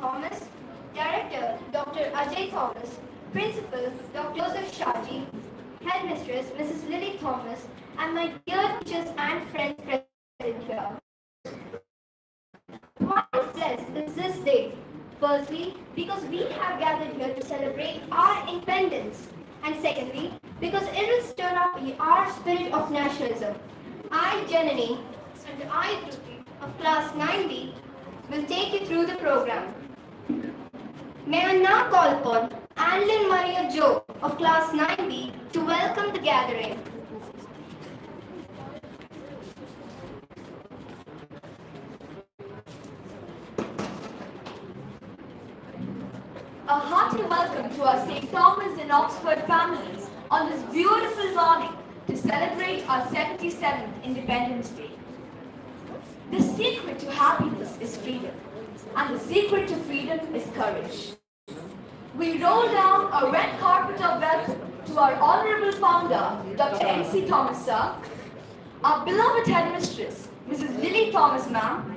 Thomas, Director Dr. Ajay Thomas, Principal Dr. Joseph Shaji, Headmistress Mrs. Lily Thomas, and my dear teachers and friends present here. Why is this day? Firstly, because we have gathered here to celebrate our independence. And secondly, because it will stir up our spirit of nationalism. I, Janani, and I, Dhruti, of class 9B, will take you through the program. May I now call upon Annalyn Maria Joe of class 9B to welcome the gathering. A hearty welcome to our St. Thomas and Oxford families on this beautiful morning to celebrate our 77th Independence Day. The secret to happiness is freedom, and the secret to freedom is courage. We roll down a red carpet of welcome to our honorable founder, Dr. M.C. Thomas sir, our beloved headmistress, Mrs. Lily Thomas ma'am.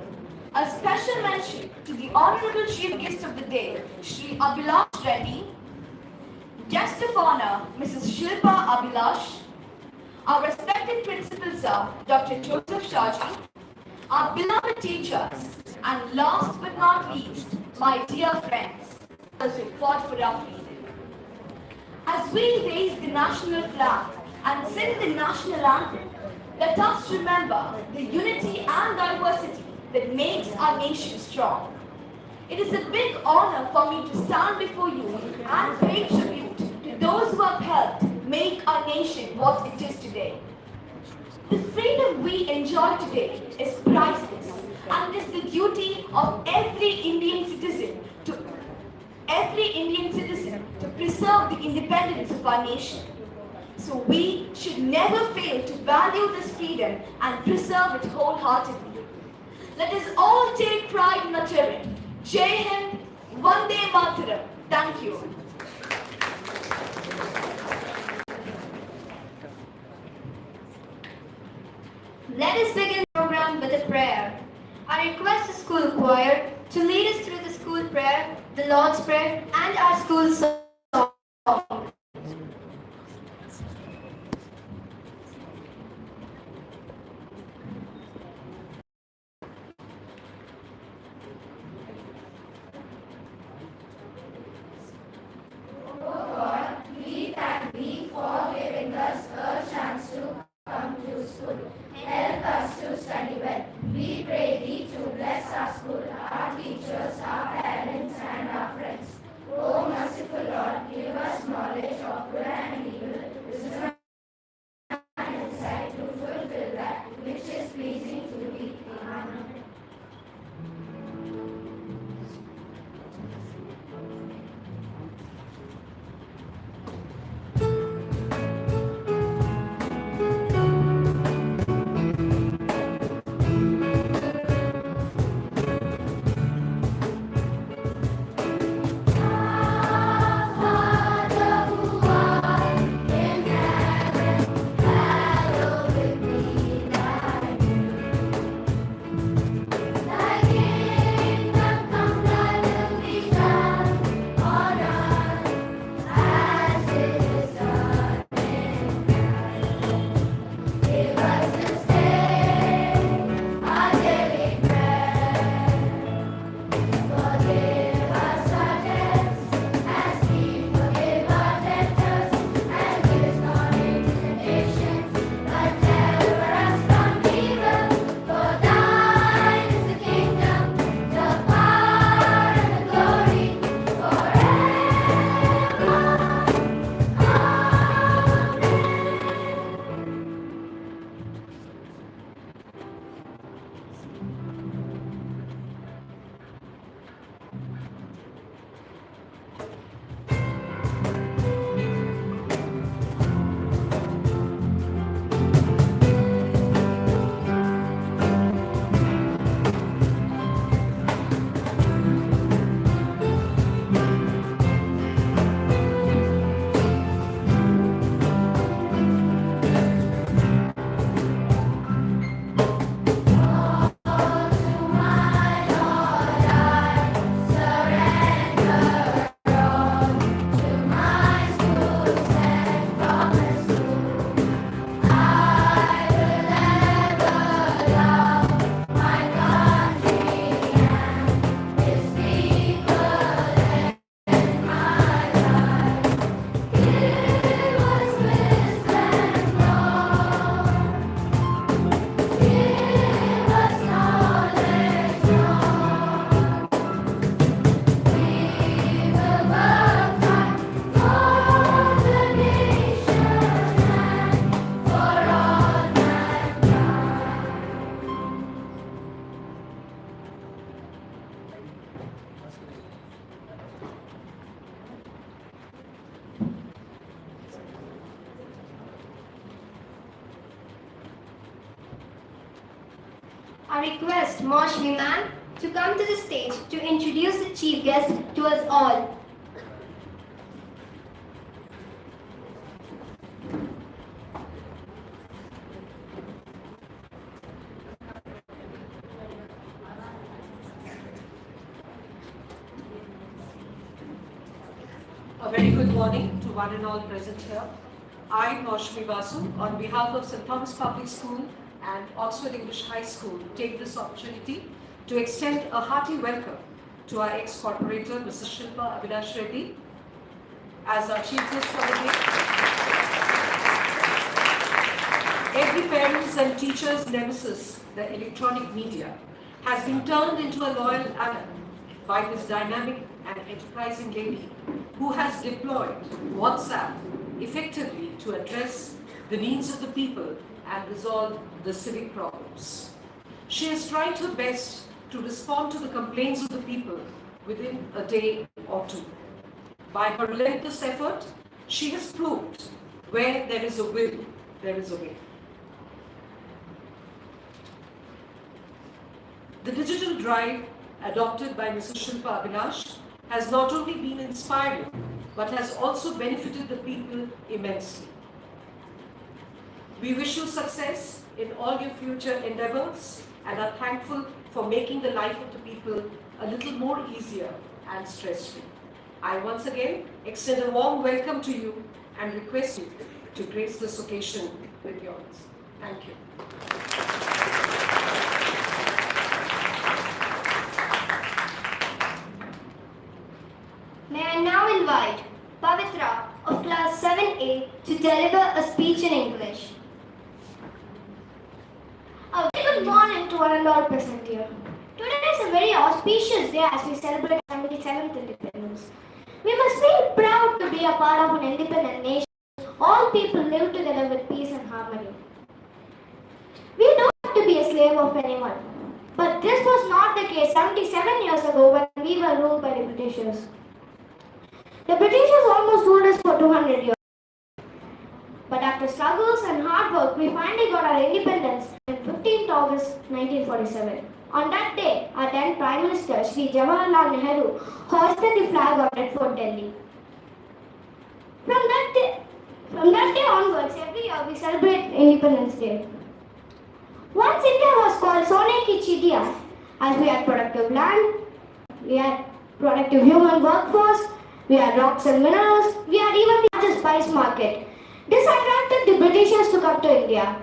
A special mention to the Honorable Chief Guest of the Day, Shri Abhilash Reddy, Guest of Honor, Mrs. Shilpa Abhilash, our respected principals are Dr. Joseph Shaji, our beloved teachers, and last but not least, my dear friends, those who fought for our freedom. As we raise the national flag and sing the national anthem, let us remember the unity and diversity that makes our nation strong. It is a big honor for me to stand before you and pay tribute to those who have helped make our nation what it is today. The freedom we enjoy today is priceless, and it is the duty of every Indian citizen to preserve the independence of our nation. So we should never fail to value this freedom and preserve it wholeheartedly. Let us all take pride in uttering Jai Hind, Vande Mataram. Thank you. Let us begin the program with a prayer. I request the school choir to lead us through the school prayer, the Lord's Prayer, and our school song. Help us to study well. We pray thee to bless our school, our teachers, our parents, and our friends. O merciful Lord, I request Moshmi ma'am to come to the stage to introduce the chief guest to us all. A very good morning to one and all present here. I, Moshmi Basu, on behalf of St. Thomas Public School and Oxford English High School, take this opportunity to extend a hearty welcome to our ex-corporator, Mrs. Shilpa Abhilash Reddy, as our chief guest for the day. Every parent's and teacher's nemesis, the electronic media, has been turned into a loyal ally by this dynamic and enterprising lady who has deployed WhatsApp effectively to address the needs of the people and resolve the civic problems. She has tried her best to respond to the complaints of the people within a day or two. By her relentless effort, she has proved where there is a will, there is a way. The digital drive adopted by Mrs. Shilpa Abhilash has not only been inspiring, but has also benefited the people immensely. We wish you success in all your future endeavors and are thankful for making the life of the people a little more easier and stress-free. I once again extend a warm welcome to you and request you to grace this occasion with yours. Thank you. May I now invite Pavitra of class 7A to deliver a speech in English. A very good morning to one and all present here. Today is a very auspicious day as we celebrate 77th independence. We must feel proud to be a part of an independent nation. All people live together with peace and harmony. We don't have to be a slave of anyone. But this was not the case 77 years ago when we were ruled by the Britishers. The Britishers almost ruled us for 200 years. But after struggles and hard work, we finally got our independence on 15th August 1947. On that day, our then Prime Minister, Sri Jawaharlal Nehru, hoisted the flag on Red Fort, Delhi. From that day onwards, every year we celebrate Independence Day. Once India was called Sone Ki Chidiya, as we had productive land, we had productive human workforce, we had rocks and minerals, we had even the largest spice market. This attracted the Britishers to come to India.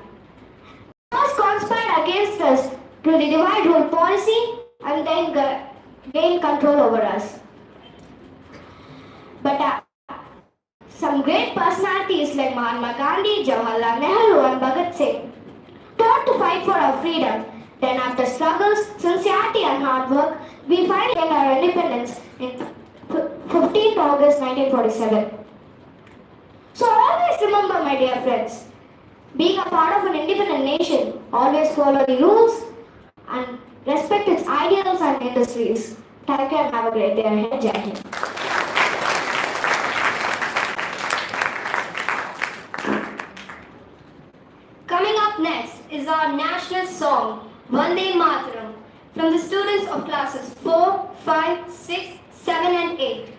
They first conspired against us through the divide rule policy and then gained control over us. But some great personalities like Mahatma Gandhi, Jawaharlal Nehru and Bhagat Singh taught to fight for our freedom. Then after struggles, sincerity and hard work, we finally gained our independence in 15th August 1947. So always remember, my dear friends, being a part of an independent nation, always follow the rules and respect its ideals and industries. Thank you and have a great day ahead. Jai Hind. Coming up next is our national song, Vande Mataram, from the students of classes 4, 5, 6, 7 and 8.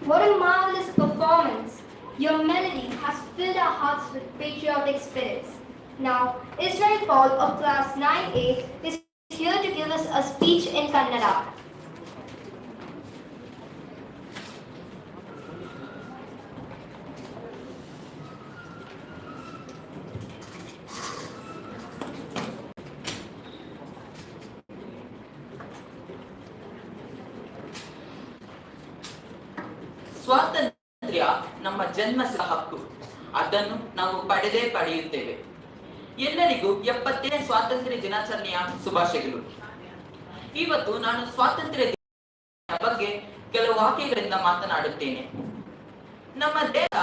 What a marvelous performance! Your melody has filled our hearts with patriotic spirits. Now, Israel Paul of class 9A is here to give us a speech in Kannada. ಸ್ವಾತಂತ್ರ್ಯ ನಮ್ಮ ಜನ್ಮಸಿದ್ಧ ಹಕ್ಕು. ಅದನ್ನು ನಾವು ಪಡೆಯುತ್ತೇವೆ. ಎಲ್ಲರಿಗೂ 70ನೇ ಸ್ವಾತಂತ್ರ್ಯ ದಿನಾಚರಣೆಯ ಶುಭಾಶಯಗಳು. ಇವತ್ತು ನಾನು ಸ್ವಾತಂತ್ರ್ಯ ದಿನದ ಬಗ್ಗೆ ಕೆಲವು ವಾಕ್ಯಗಳಿಂದ ಮಾತನಾಡುತ್ತೇನೆ. ನಮ್ಮ ದೇಶ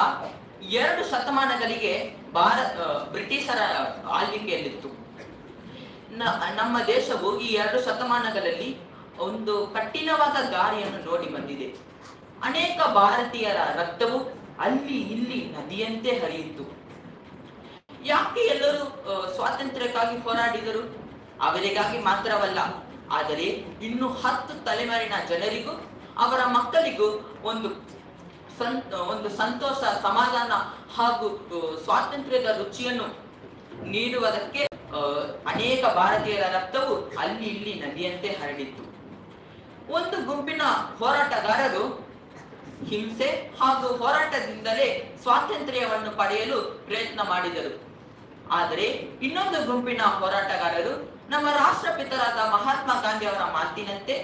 2 ಶತಮಾನಗಳಿಗೆ ಬ್ರಿಟಿಷರ ಆಳ್ವಿಕೆಯಲ್ಲಿತ್ತು. ನಮ್ಮ ದೇಶವು ಈ 2 ಶತಮಾನಗಳಲ್ಲಿ ಒಂದು ಕಠಿಣವಾದ ದಾರಿಯನ್ನು ನೋಡಿ ಬಂದಿದೆ. ಅನೇಕ ಭಾರತೀಯರ ರಕ್ತವು ಅಲ್ಲಿ ಇಲ್ಲಿ ನದಿಯಂತೆ ಹರಿಯಿತು. ಯಾಕೆ ಎಲ್ಲರೂ ಸ್ವಾತಂತ್ರ್ಯಕ್ಕಾಗಿ ಹೋರಾಡಿದರು? ಅವರಿಗಾಗಿ ಮಾತ್ರವಲ್ಲ, ಆದರೆ ಇನ್ನು 10 ತಲೆಮಾರಿನ ಜನರಿಗೂ ಅವರ ಮಕ್ಕಳಿಗೂ ಒಂದು ಸಂತೋಷ, ಸಮಾಧಾನ ಹಾಗೂ ಸ್ವಾತಂತ್ರ್ಯದ ರುಚಿಯನ್ನು ನೀಡುವುದಕ್ಕೆ ಅನೇಕ ಭಾರತೀಯರ ರಕ್ತವು ಅಲ್ಲಿ ಇಲ್ಲಿ ನದಿಯಂತೆ ಹರಡಿತ್ತು. ಒಂದು ಗುಂಪಿನ ಹೋರಾಟಗಾರರು ಹಿಂಸೆ ಹಾಗೂ ಹೋರಾಟದಿಂದಲೇ ಸ್ವಾತಂತ್ರ್ಯವನ್ನು ಪಡೆಯಲು ಪ್ರಯತ್ನ ಮಾಡಿದರು. ಆದರೆ ಇನ್ನೊಂದು ಗುಂಪಿನ ಹೋರಾಟಗಾರರು ನಮ್ಮ ರಾಷ್ಟ್ರಪಿತರಾದ ಮಹಾತ್ಮ ಗಾಂಧಿ ಅವರ ಮಾತಿನಂತೆ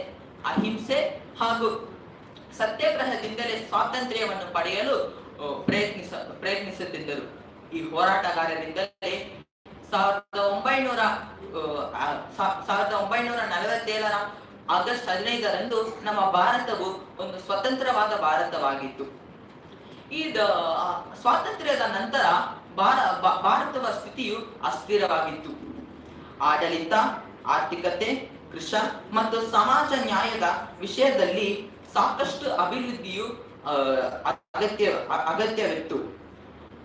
ಅಹಿಂಸೆ ಹಾಗೂ ಸತ್ಯಾಗ್ರಹದಿಂದಲೇ ಸ್ವಾತಂತ್ರ್ಯವನ್ನು ಪಡೆಯಲು ಪ್ರಯತ್ನಿಸುತ್ತಿದ್ದರು. ಈ ಹೋರಾಟಗಾರರಿಂದಲೇ 1947ರ ಆಗಸ್ಟ್ 15ರಂದು ನಮ್ಮ ಭಾರತವು ಒಂದು ಸ್ವತಂತ್ರವಾದ ಭಾರತವಾಗಿತ್ತು. ಈ ಸ್ವಾತಂತ್ರ್ಯದ ನಂತರ ಭಾರತದ ಸ್ಥಿತಿಯು ಅಸ್ಥಿರವಾಗಿತ್ತು. ಆಡಳಿತ, ಆರ್ಥಿಕತೆ, ಕೃಷಿ ಮತ್ತು ಸಮಾಜ ನ್ಯಾಯದ ವಿಷಯದಲ್ಲಿ ಸಾಕಷ್ಟು ಅಭಿವೃದ್ಧಿಯು ಅಗತ್ಯವಿತ್ತು.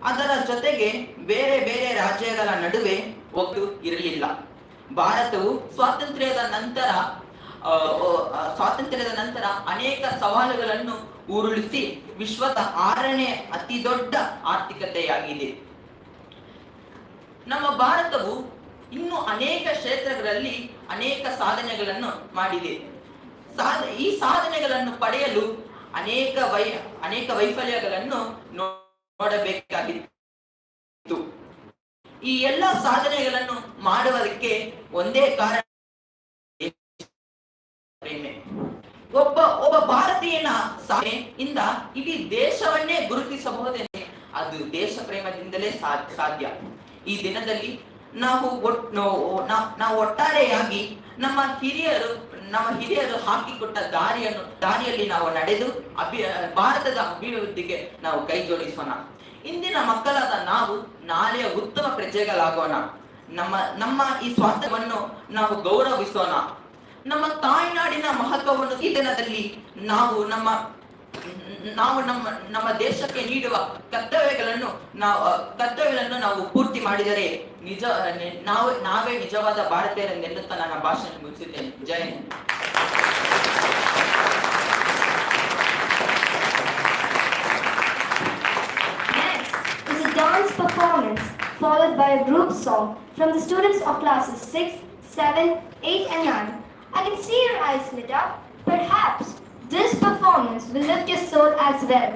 ಅದರ ಜೊತೆಗೆ ಬೇರೆ ಬೇರೆ ರಾಜ್ಯಗಳ ನಡುವೆ ಒಗ್ಗಟ್ಟು ಇರಲಿಲ್ಲ. ಭಾರತವು ಸ್ವಾತಂತ್ರ್ಯದ ನಂತರ ಅನೇಕ ಸವಾಲುಗಳನ್ನು ಉರುಳಿಸಿ ವಿಶ್ವದ 6ನೇ ಅತಿ ದೊಡ್ಡ ಆರ್ಥಿಕತೆಯಾಗಿದೆ. ನಮ್ಮ ಭಾರತವು ಇನ್ನು ಅನೇಕ ಕ್ಷೇತ್ರಗಳಲ್ಲಿ ಅನೇಕ ಸಾಧನೆಗಳನ್ನು ಮಾಡಿದೆ. ಈ ಸಾಧನೆಗಳನ್ನು ಪಡೆಯಲು ಅನೇಕ ವೈಫಲ್ಯಗಳನ್ನು ನೋಡಬೇಕಾಗಿತ್ತು. ಈ ಎಲ್ಲ ಸಾಧನೆಗಳನ್ನು ಮಾಡುವುದಕ್ಕೆ ಒಂದೇ ಕಾರಣ, ಒಬ್ಬ ಭಾರತೀಯನ ಸಾಧನೆಯಿಂದ ಇಡೀ ದೇಶವನ್ನೇ ಗುರುತಿಸಬಹುದೆಂದರೆ ಅದು ದೇಶ ಪ್ರೇಮದಿಂದಲೇ ಸಾಧ್ಯ. ಈ ದಿನದಲ್ಲಿ ನಾವು ಒಟ್ಟಾರೆಯಾಗಿ ನಮ್ಮ ಹಿರಿಯರು ಹಾಕಿಕೊಟ್ಟ ದಾರಿಯಲ್ಲಿ ನಾವು ನಡೆದು ಭಾರತದ ಅಭಿವೃದ್ಧಿಗೆ ನಾವು ಕೈ ಜೋಡಿಸೋಣ. ಇಂದಿನ ಮಕ್ಕಳಾದ ನಾವು ನಾಳೆಯ ಉತ್ತಮ ಪ್ರಜೆಗಳಾಗೋಣ. ನಮ್ಮ ಈ ಸ್ವಾತಂತ್ರ್ಯವನ್ನು ನಾವು ಗೌರವಿಸೋಣ. ನಮ್ಮ ತಾಯ್ನಾಡಿನ ಮಹತ್ವವನ್ನು ಈ ದಿನದಲ್ಲಿ ನಾವು ನಮ್ಮ ದೇಶಕ್ಕೆ ನೀಡುವ ಕರ್ತವ್ಯಗಳನ್ನು ನಾವು ಪೂರ್ತಿ ಮಾಡಿದರೆ ನಾವೇ ನಿಜವಾದ ಭಾರತೀಯರೆಂದೆನ್ನುತ್ತಾ ನನ್ನ ಭಾಷಣ ಮುಗಿಸುತ್ತೇನೆ. ಜೈ Hind. Next is a dance performance followed by a group song from the students of classes 6, 7, 8 and 9. I can see your eyes lit up. Perhaps this performance will lift your soul as well.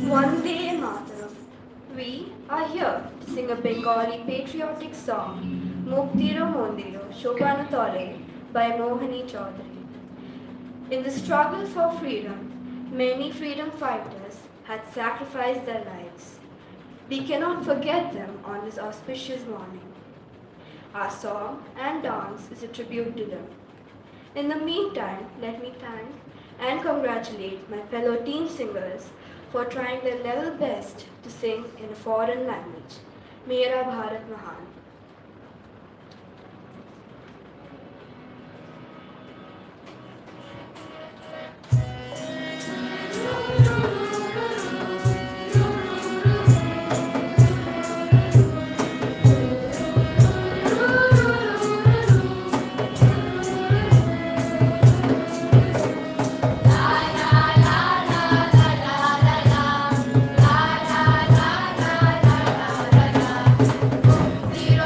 Vande Mataram. We are here to sing a Bengali patriotic song, Muktiro Mondiro Shobhana Tore by Mohani Chaudhary. In the struggle for freedom, many freedom fighters had sacrificed their lives. We cannot forget them on this auspicious morning. Our song and dance is a tribute to them. In the meantime, let me thank and congratulate my fellow team singers for trying their level best to sing in a foreign language. Mera Bharat Mahan. Tiro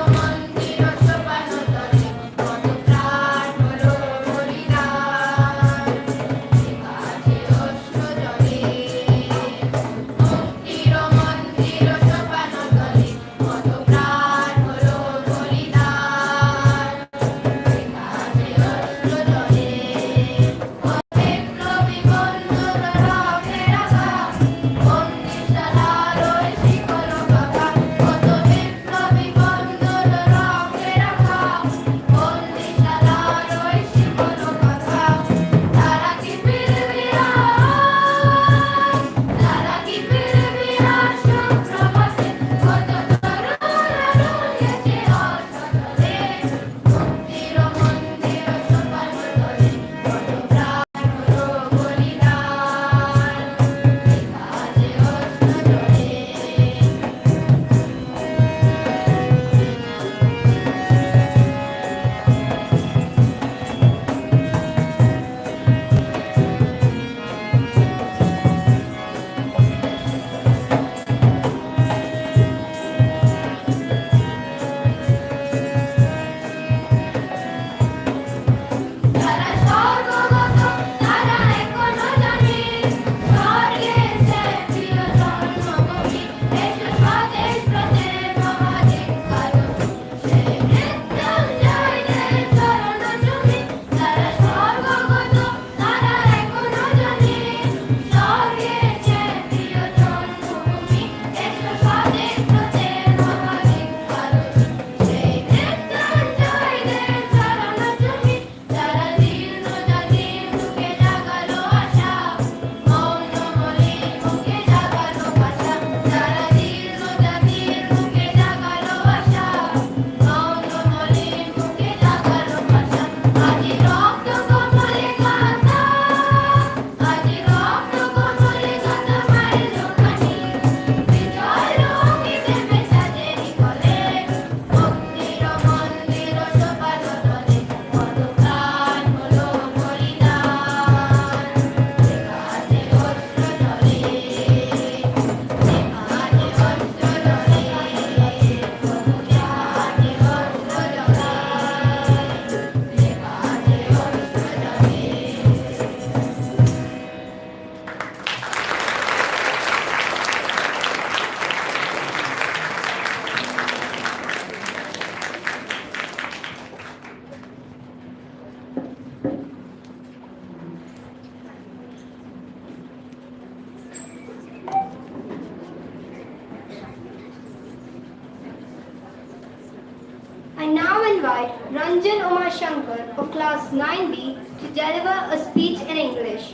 Ranjan Umar Shankar of class 9B to deliver a speech in English.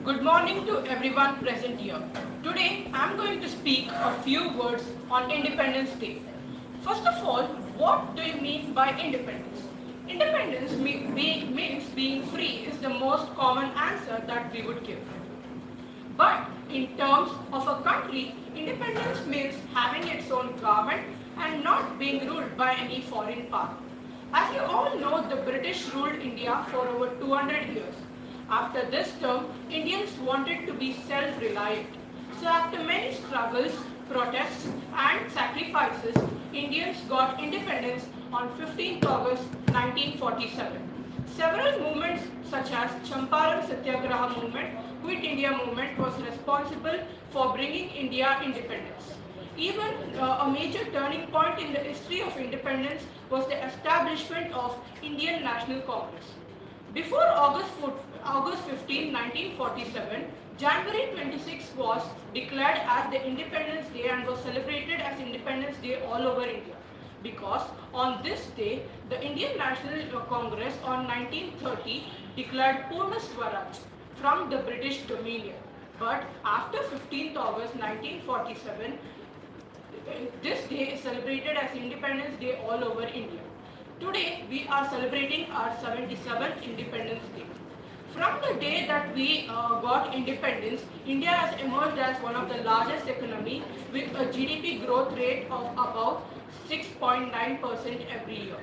Good morning to everyone present here. Today I am going to speak a few words on Independence Day. First of all, what do you mean by independence? Independence means being free is the most common answer that we would give. But in terms of a country, independence means having its own government and not being ruled by any foreign power. As you all know, the British ruled India for over 200 years. After this term, Indians wanted to be self-reliant. So after many struggles, protests and sacrifices, Indians got independence on 15th August 1947. Several movements such as Champaran Satyagraha movement, Quit India movement was responsible for bringing India independence. Even a major turning point in the history of independence was the establishment of Indian National Congress. Before August 15, 1947, January 26 was declared as the Independence Day and was celebrated as Independence Day all over India. Because on this day, the Indian National Congress on 1930 declared Purna Swaraj from the British Dominion. But after 15th August 1947, this day is celebrated as Independence Day all over India. Today, we are celebrating our 77th Independence Day. From the day that we got independence, India has emerged as one of the largest economy with a GDP growth rate of about 6.9% every year.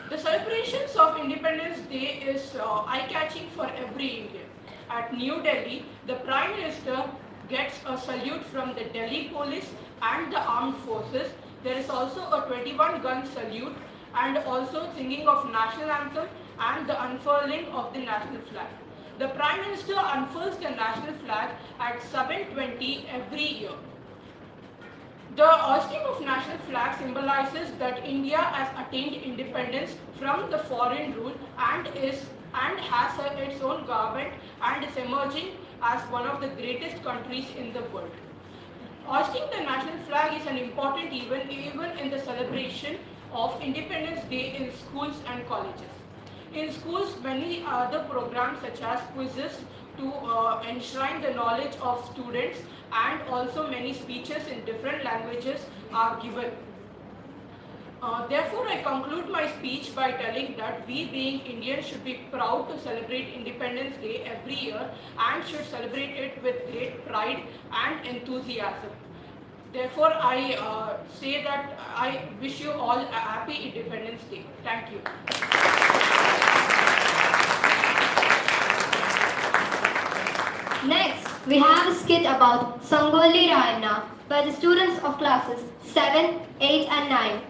The celebrations of Independence Day is eye-catching for every Indian. At New Delhi, the Prime Minister gets a salute from the Delhi Police and the armed forces. There is also a 21-gun salute and also singing of national anthem and the unfurling of the national flag. The Prime Minister unfurls the national flag at 7:20 every year. The hoisting of national flag symbolizes that India has attained independence from the foreign rule and has its own government and is emerging as one of the greatest countries in the world. Hoisting the national flag is an important event even in the celebration of Independence Day in schools and colleges. In schools, many other programs such as quizzes to enshrine the knowledge of students and also many speeches in different languages are given. Therefore, I conclude my speech by telling that we being Indians should be proud to celebrate Independence Day every year and should celebrate it with great pride and enthusiasm. Therefore, I say that I wish you all a happy Independence Day. Thank you. Next, we have a skit about Sangoli Rayana by the students of classes 7, 8 and 9.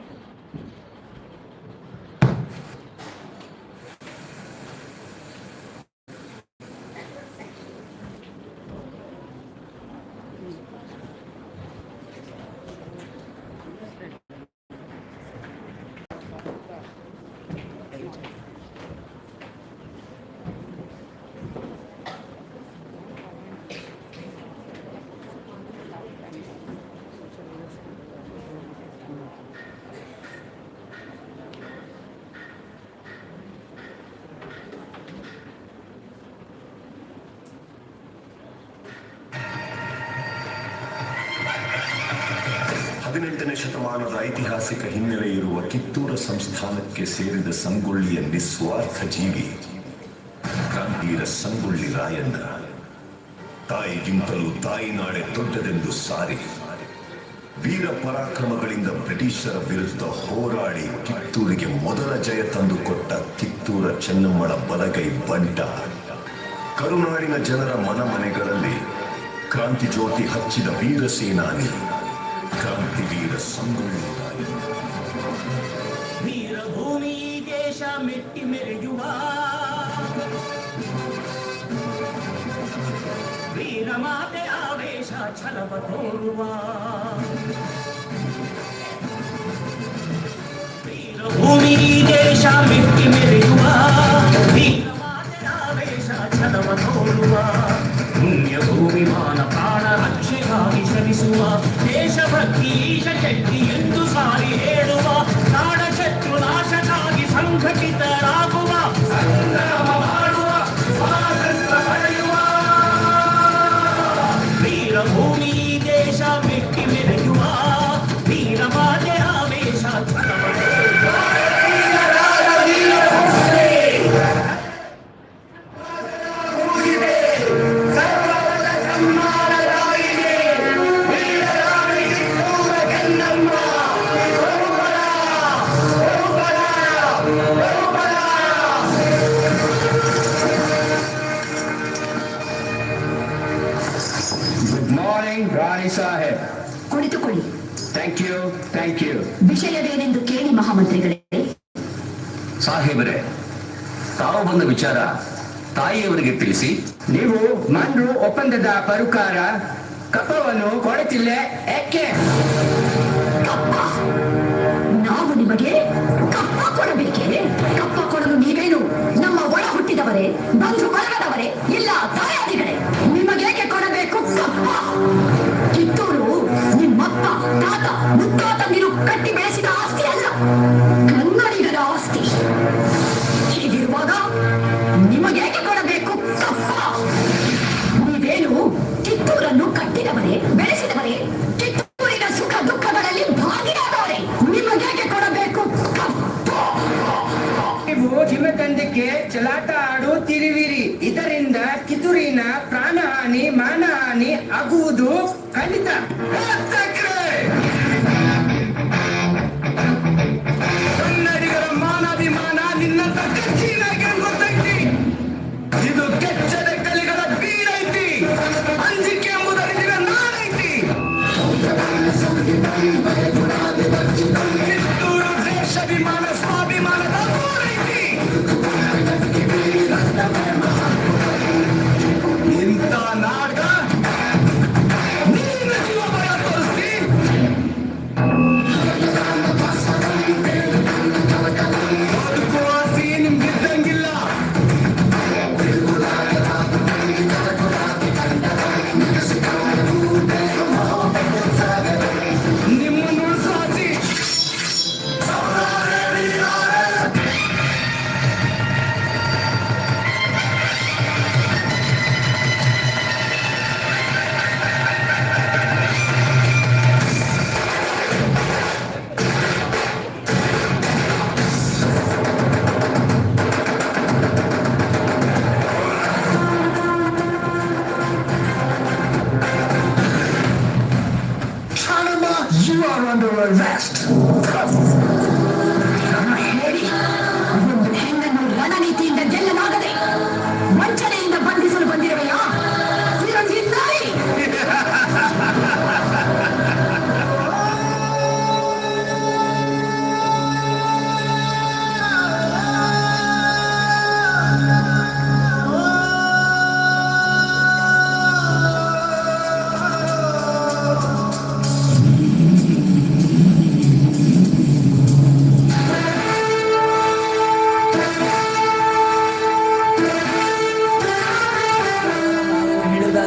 ಹದಿನೆಂಟನೇ ಶತಮಾನದ ಐತಿಹಾಸಿಕ ಹಿನ್ನೆಲೆ ಇರುವ ಕಿತ್ತೂರ ಸಂಸ್ಥಾನಕ್ಕೆ ಸೇರಿದ ಸಂಗೊಳ್ಳಿಯ ನಿಸ್ವಾರ್ಥ ಜೀವಿ ಕ್ರಾಂತಿವೀರ ಸಂಗೊಳ್ಳಿ ರಾಯಣ್ಣ. ತಾಯಿಗಿಂತಲೂ ತಾಯಿನಾಡೆ ದೊಡ್ಡದೆಂದು ಸಾರಿ ವೀರ ಪರಾಕ್ರಮಗಳಿಂದ ಬ್ರಿಟಿಷರ ವಿರುದ್ಧ ಹೋರಾಡಿ ಕಿತ್ತೂರಿಗೆ ಮೊದಲ ಜಯ ತಂದುಕೊಟ್ಟ ಕಿತ್ತೂರ ಚೆನ್ನಮ್ಮಳ ಬಲಗೈ ಬಂಟ. ಕರುನಾಡಿನ ಜನರ ಮನೆಗಳಲ್ಲಿ ಕ್ರಾಂತಿ ಜ್ಯೋತಿ ಹಚ್ಚಿದ ವೀರ ಸೇನಾನಿ ಕ್ರಾಂತಿವೀರ ಸಂಗೊಳ್ಳಿ ರಾಯಣ್ಣ. ವೀರಭೂಮಿ ದೇಶ ಮೆಟ್ಟಿ ಮೆರೆಯುವ ವೀರಮಾತೆ ಆವೇಶ ಛಲವ ತೋರುವ ವೀರಭೂಮಿ ದೇಶ ಮೆಟ್ಟಿ ಮೆರೆಯುವ ವೀರಮಾತೆ ಆವೇಶ ಛಲವ ಮೆರೆಯುವ ಪುಣ್ಯ ಭೂಮಿಮಾನ ಪ್ರಾಣ ರಕ್ಷೆಗಾಗಿ ಶ್ರಮಿಸುವ ದೇಶಭಕ್ತಿ ಈಶ ಶಕ್ತಿ ಎಂದು ಸಾರಿ ಹೇಳುವ ನಾಡ ಶತ್ರು ನಾಶಕ್ಕಾಗಿ ಸಂಘಟಿತರಾಗುವ ಸಂಗ್ರಾಮ ಮಾಡುವ ಸ್ವಾತಂತ್ರ್ಯ ಪಡೆಯುವ ವೀರಭೂಮಿ ದೇಶ ಮೆಟ್ಟಿ ಮೆರೆಯುವ ವೀರ ಮಾತೆ ಆವೇಶ ಗುಡ್ ಮಾರ್ನಿಂಗ್ ರಾಣಿ ಸಾಹೇಬ್. ಕುಳಿತುಕೊಳ್ಳಿ. Thank you. ವಿಷಯವೇನೆಂದು ಕೇಳಿ ಮಹಾಮಂತ್ರಿಗಳೇ. ಸಾಹೇಬರೇ, ತಾವು ಬಂದ ವಿಚಾರ ತಾಯಿಯವರಿಗೆ ತಿಳಿಸಿ. ನೀವು ಮಂಡ್ರು ಒಪ್ಪಂದದ ಪರುಕಾರ ಕಪ್ಪವನ್ನು ಕೊಡುತ್ತಿಲ್ಲ ಏಕೆ? ಕಪ್ಪ? ನಾವು ನಿಮಗೆ ಕಪ್ಪ ಕೊಡಬೇಕೇ? ಕಪ್ಪ ಕೊಡಲು ನೀವೇನು ನಮ್ಮ ಒಳ ಹುಟ್ಟಿದವರೇ, ಬಂಧು ಬಳಗದವರೇ, ಇಲ್ಲ ತಾಯಾದಿಗಳೇ? ನಿಮಗೇಕೆ ಕೊಡಬೇಕು ಕಪ್ಪ? ಕಿತ್ತೂರು ನಿಮ್ಮಪ್ಪ ತಾತ ಮುತ್ತಾತಂದಿರು ಕಟ್ಟಿ ಬೆಳೆಸಿದ ಆಸ್ತಿ ಅಲ್ಲ, ಕನ್ನಡಿಗರ ಆಸ್ತಿ. ಹೀಗಿರುವಾಗ ನಿಮಗೇಕೆ ಕೊಡಬೇಕು ಕಪ್ಪ? ನೀವೇನು ಕಿತ್ತೂರನ್ನು ಕಟ್ಟಿದವರೇ, ಬೆಳೆಸಿದವರೇ, ಕಿತ್ತೂರಿನ ಸುಖ ದುಃಖಗಳಲ್ಲಿ ಭಾಗಿಯಾದವರೇ, ನಿಮಗೇಕೆ ಕೊಡಬೇಕು ಕಪ್ಪ? ನೀವು ನಿಮ್ಮ ತಂದೆಗೆ ಚಲಾಟ ಆಡುತ್ತಿರುವಿರಿ. ಇದರಿಂದ ಕಿತ್ತೂರಿನ ಪ್ರಾಣಹಾನಿ ಮಾನಹಾನಿ ಆಗುವುದು ಖಂಡಿತ. ಕನ್ನಡಿಗರ ಮಾನಾಭಿಮಾನ ನಿನ್ನಂತ ಕಚ್ಚಿನಾಗಿ ಗೊತ್ತೈತಿ. ಇದು ಕೆಚ್ಚದ ಕಲಿಗಳ ಬೀರೈತಿ. ಅಂಜಿಕೆ ಎಂಬುದರಿಂದ ನಾನೈತಿ. ಕಿತ್ತೂರು ದೇಶಾಭಿಮಾನ ಸ್ವಾಭಿಮಾನದ ಊರೈತಿ. ಇಂಥ ನಾಡ ನಿನ್ನ ಜೀವ ಭಯ ತೋರಿಸ್ತಿ. ಬದುಕುವ ಆಸೆ ನಿಮ್ಗಿದ್ದಂಗಿಲ್ಲ. ನಿಮ್ಮನ್ನು ಉಳಿಸೋ ಆಸೆ. You are under arrest. ಹೇಳಿ, ಒಂದು ಹೆಣ್ಣನ್ನು ರಣನೀತಿಯಿಂದ ಗೆಲ್ಲಲಾಗದೆ ವಂಚನೆಯಿಂದ ಬಂಧಿಸಲು ಬಂದಿರುವೆಯಾ? ನಾಯಿ.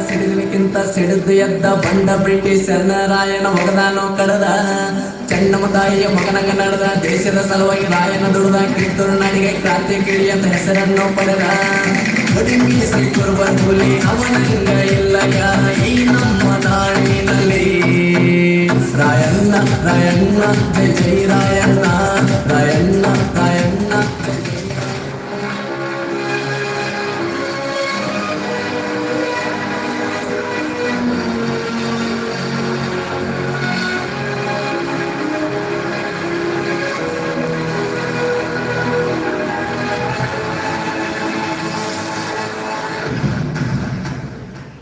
ಸಿಡಿಲಿಕ್ಕಿಂತ ಸಿಡಿದು ಎದ್ದ ಬಂಡ ಬ್ರಿಟಿಷ್ ರಾಯನ ಒಗದಾನೋ ಕಡದ ಚೆನ್ನಮ್ಮ ತಾಯಿಯ ಮಗನಂಗ ನಡೆದ ದೇಶದ ಸಲುವಾಗಿ ರಾಯನ ದುಡಿದ ಕಿತ್ತೂರು ನಾಡಿಗೆ ಕ್ರಾಂತಿ ಕಿಡಿ ಅಂತ ಹೆಸರನ್ನು ಪಡೆದ ಹುಲಿ ಅವನಂಗ ಇಲ್ಲ ಈ ನಮ್ಮ ನಾಡಿನಲ್ಲಿ. ರಾಯಣ್ಣ ರಾಯಣ್ಣ ಜೈ ಜೈ ರಾಯಣ್ಣ ರಾಯಣ್ಣ ರಾಯಣ್ಣ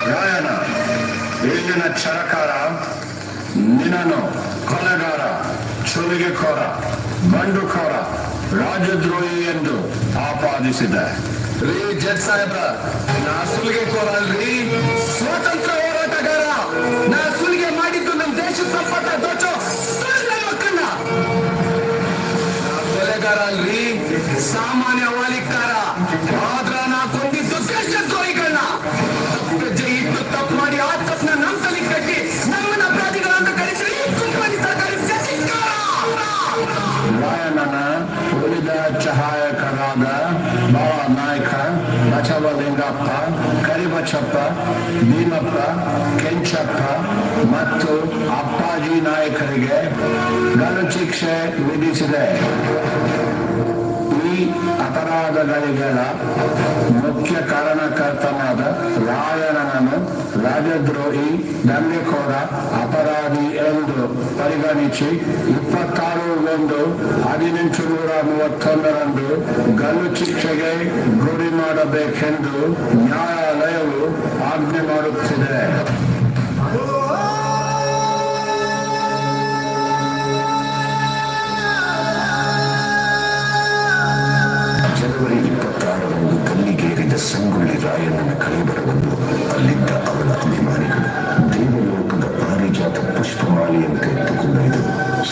ರಾಯನ ಇಲ್ಲಿನ ಚರಕಾರ ನಿನ್ನನ್ನು ಕೊಲೆಗಾರ, ಚುಲಿಗೆಕೋರ, ಬಂಡುಕೋರ, ರಾಜದ್ರೋಹಿ ಎಂದು ಆಪಾದಿಸಿದೆ. ರೀ ಜಡ್ ಸಾಹೇಬ್ರ, ನಾ ಸುಲಿಗೆಕೋರ ಅಲ್ರಿ, ಸ್ವಾತಂತ್ರ್ಯ ಹೋರಾಟಗಾರ. ನಾ ಸುಲಿಗೆ ಮಾಡಿದ್ದು ನಮ್ಮ ದೇಶದ ಸಂಪತ್ತ ದೋಚೋ ಮಕ್ಕಳನ್ನ. ನಾ ಕೊಲೆಗಾರ ಅಲ್ರಿ, ಸಾಮಾನ್ಯ ವಾಲಿಕಾರ. ಆದ್ರ ನಾ ಕೊಂದಿದ್ದು ದೇಶದ್ರೋಹಿಗಳನ್ನ. ರಾಜಪ್ಪ, ಭೀಮಪ್ಪ, ಕೆಂಚಪ್ಪ ಮತ್ತು ಅಪ್ಪಾಜಿ ನಾಯಕರಿಗೆ ಗಲ್ಲು ಶಿಕ್ಷೆ ವಿಧಿಸಿದೆ. ಈ ಅಪರಾಧಗಳಿಗೆಲ್ಲ ಮುಖ್ಯ ಕಾರಣಕರ್ತನಾದ ರಾಯಣ್ಣನನ್ನು ರಾಜದ್ರೋಹಿ, ದಂಗೆಕೋರ, ಅಪರಾಧಿ ಎಂದು ಪರಿಗಣಿಸಿ 26/1/1831 ಗಲ್ಲು ಶಿಕ್ಷೆಗೆ ಗುರಿ ಮಾಡಬೇಕೆಂದು ನ್ಯಾಯಾಲಯವು ಆಜ್ಞೆ ಮಾಡುತ್ತಿದೆ. ಜನವರಿ 26ರಂದು ಗಲ್ಲಿಗೇರಿದ ಸಂಗೊಳ್ಳಿ ರಾಯಣ್ಣನ ಕಳೇಬರವನ್ನು ಅಲ್ಲಿದ್ದ ಅವನ ಅಭಿಮಾನಿಗಳು ದೇವಲೋಕದ ಪಾರಿಜಾತ ಪುಷ್ಪಮಾಲೆಯಂತೆ ಎತ್ತುಕೊಂಡೊಯ್ದು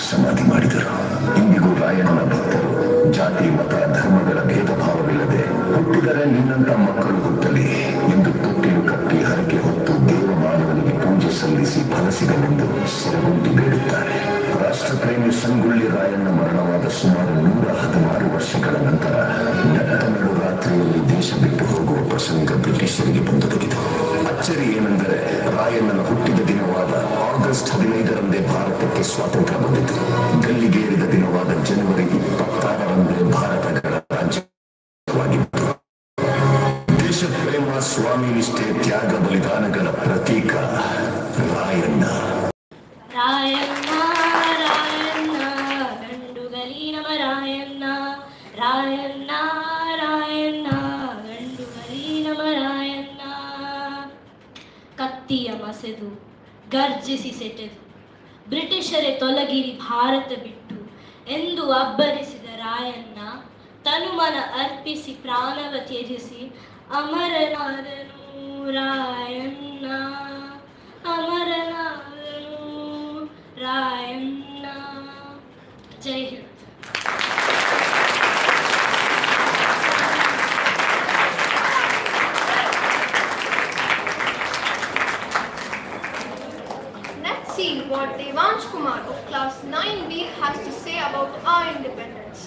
ಸಮಾಧಿ ಮಾಡಿದರು. ಇಂದಿಗೂ ರಾಯಣ್ಣನ ಭಕ್ತರು ಜಾತಿ, ಮತ, ಧರ್ಮಗಳ ಭೇದ ಭಾವವಿಲ್ಲದೆ ಹುಟ್ಟಿದರೆ ನಿನ್ನಂತ ಮಕ್ಕಳು ಹುಟ್ಟಲಿ ಎಂದು ತೊಟ್ಟಿಲು ಕಟ್ಟಿ ಹರಕೆ ಹೊತ್ತು ದೇವಮಾನವನಿಗೆ ಪೂಜೆ ಸಲ್ಲಿಸಿ ಫಲ ಸಿಗಲೆಂದು ಸೆರಗುಂಟಿ ಬೇಡುತ್ತಾರೆ. ರಾಷ್ಟ್ರಪ್ರೇಮಿ ಸಂಗೊಳ್ಳಿ ರಾಯಣ್ಣ ಮರಣವಾದ ಸುಮಾರು 116 ವರ್ಷಗಳ ನಂತರ ನೆಟ್ಟ ನಡು ರಾತ್ರಿಯಲ್ಲಿ ದೇಶ ಬಿಟ್ಟು ಹೋಗುವ ಪ್ರಸಂಗ ಬ್ರಿಟಿಷರಿಗೆ ಬಂದೊದಗಿತು. ಅಚ್ಚರಿ ಏನೆಂದರೆ ರಾಯಣ್ಣನ ಹುಟ್ಟಿದ ದಿನವಾದ ಆಗಸ್ಟ್ 15ರಂದೇ ಭಾರತಕ್ಕೆ ಸ್ವಾತಂತ್ರ್ಯ ಬಂದಿತು. ಗಲ್ಲಿಗೇರಿದ ದಿನವಾದ ಜನವರಿ 26ರಂದೇ ಭಾರತ ಗಣರಾಜ್ಯವಾಗಿತ್ತು. ದೇಶ ಪ್ರೇಮ, ಸ್ವಾಮಿ ನಿಷ್ಠೆ, ತ್ಯಾಗ, ಬಲಿದಾನಗಳ ಪ್ರತೀಕ ರಾಯಣ್ಣ. ರಾಯಣ್ಣ ರಾಯಣ್ಣ ಗಂಡುಗಲಿ ನಮ ರಾಯಣ್ಣ, ರಾಯಣ್ಣ ರಾಯಣ್ಣ ಗಂಡುಗಲಿ ನಮ ರಾಯಣ್ಣ. ಕತ್ತಿಯ ಮಸೆದು ಗರ್ಜಿಸಿ ಸೆಟೆದು ಬ್ರಿಟಿಷರೇ ತೊಲಗಿರಿ ಭಾರತ ಬಿಟ್ಟು ಎಂದು ಅಬ್ಬರಿಸಿದ ರಾಯಣ್ಣ ತನುಮನ ಅರ್ಪಿಸಿ ಪ್ರಾಣವ ತ್ಯಜಿಸಿ ಅಮರನಾದನು ರಾಯಣ್ಣ, ಅಮರನಾದನು ರಾಯಣ್ಣ. ಜೈ Hind. Let's see what Devansh Kumar of class 9B has to say about our independence.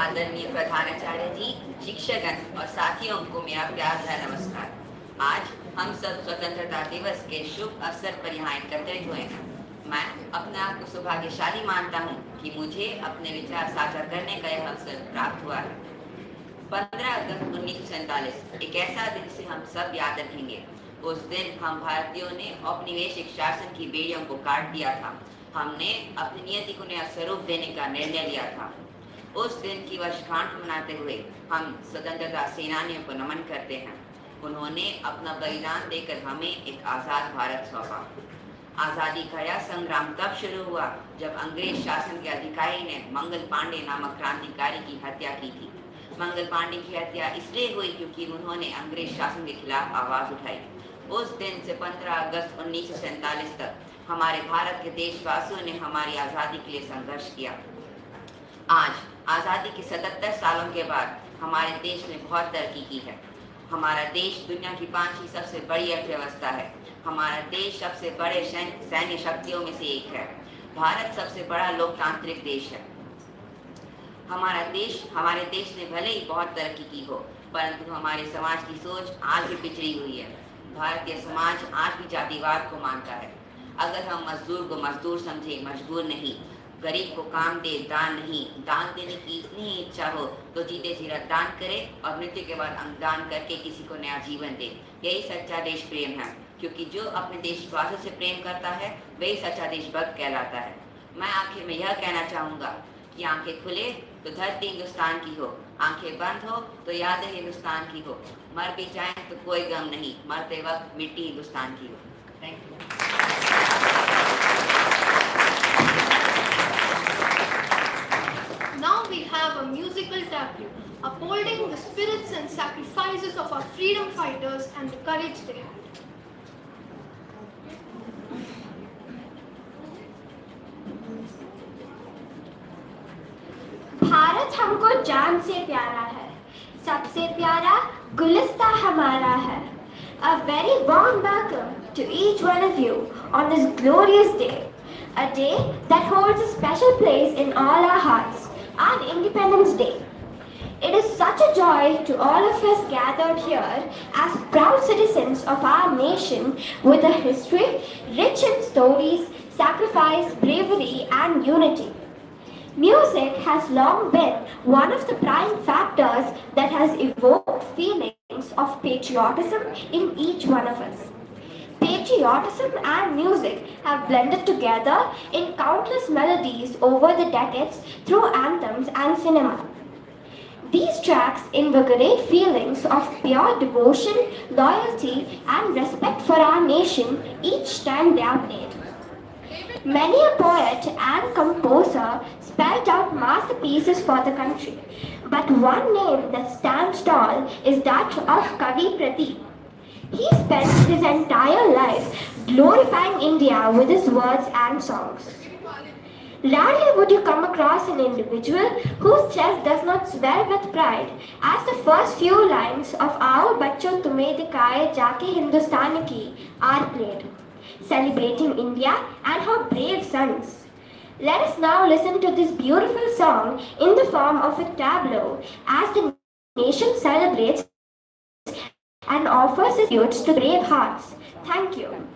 आदरणीय प्रधानाचार्य जी, शिक्षकगण और साथियों को मेरा प्यार भरा नमस्कार। आज हम सब स्वतंत्रता दिवस के शुभ अवसर पर यहाँ एकत्रित हुए हैं। मैं अपने आप को सौभाग्यशाली मानता हूँ कि मुझे अपने विचार साझा करने का यह अवसर प्राप्त हुआ है। 15 अगस्त 1947 एक ऐसा दिन से हम सब याद रखेंगे। उस दिन हम भारतीयों ने औपनिवेशिक शासन की बेड़ियों को काट दिया था। हमने अपनी नियति को नया स्वरूप देने का निर्णय लिया था। उस दिन की वर्षगांठ मनाते हुए हम स्वतंत्रता सेनानियों को नमन करते हैं। उन्होंने अपना बलिदान देकर हमें एक आज़ाद भारत सौंपा। आज़ादी का यह संग्राम तब शुरू हुआ जब अंग्रेज शासन के अधिकारी ने मंगल पांडे नामक क्रांतिकारी की हत्या की थी। मंगल पांडे की हत्या इसलिए हुई क्योंकि उन्होंने अंग्रेज शासन के खिलाफ आवाज़ उठाई। उस दिन से 15 अगस्त 1947 तक हमारे भारत के देशवासियों ने हमारी आज़ादी के लिए संघर्ष किया। आज आज़ादी के 77 सालों के बाद हमारे देश ने बहुत तरक्की की है। हमारा देश दुनिया की 5वीं सबसे बड़ी अर्थव्यवस्था है। हमारा देश सबसे बड़े सैन्य शक्तियों में से एक है। भारत सबसे बड़ा लोकतांत्रिक देश है। हमारे देश ने भले ही बहुत तरक्की की हो, परंतु हमारे समाज की सोच आज भी पिछड़ी हुई है। भारतीय समाज आज भी जातिवाद को मानता है। अगर हम मजदूर को मजदूर समझे, मजबूर नहीं, गरीब को काम दे, दान नहीं, दान देने की इतनी इच्छा हो तो जीते जी दान करे और मृत्यु के बाद अंगदान करके किसी को नया जीवन दे। यही सच्चा देश प्रेम है, क्योंकि जो अपने देशवासियों से प्रेम करता है वही सच्चा देशभक्त कहलाता है। मैं आखिर में यह कहना चाहूँगा कि आंखें खुले तो धरती हिंदुस्तान की हो, आंखें बंद हो तो यादें हिंदुस्तान की हो, मर भी जाएं तो कोई गम नहीं, मरते वक्त मिट्टी हिंदुस्तान की हो। Thank you. Now we have a musical tableau upholding the spirits and sacrifices of our freedom fighters and the courage they had. Bharat हमको जान से प्यारा है, सबसे प्यारा गुलिस्ता हमारा है. A very warm welcome to each one of you on this glorious day, a day that holds a special place in all our hearts, on Independence Day. It is such a joy to all of us gathered here as proud citizens of our nation with a history rich in stories, sacrifice, bravery, and unity. Music has long been one of the prime factors that has evoked feelings of patriotism in each one of us. Patriotism and music have blended together in countless melodies over the decades through anthems and cinema. These tracks invigorate feelings of pure devotion, loyalty, and respect for our nation each time they are played. Many a poet and composer spelled out masterpieces for the country, but one name that stands tall is that of Kavi Pradeep. He spent his entire life glorifying India with his words and songs. Rarely would you come across an individual whose chest does not swell with pride as the first few lines of Aao Bachcho Tumhe Dikhaye Jaake Hindustan Ki are played, celebrating India and her brave sons. Let us now listen to this beautiful song in the form of a tableau as the nation celebrates and offers its tributes to brave hearts. Thank you.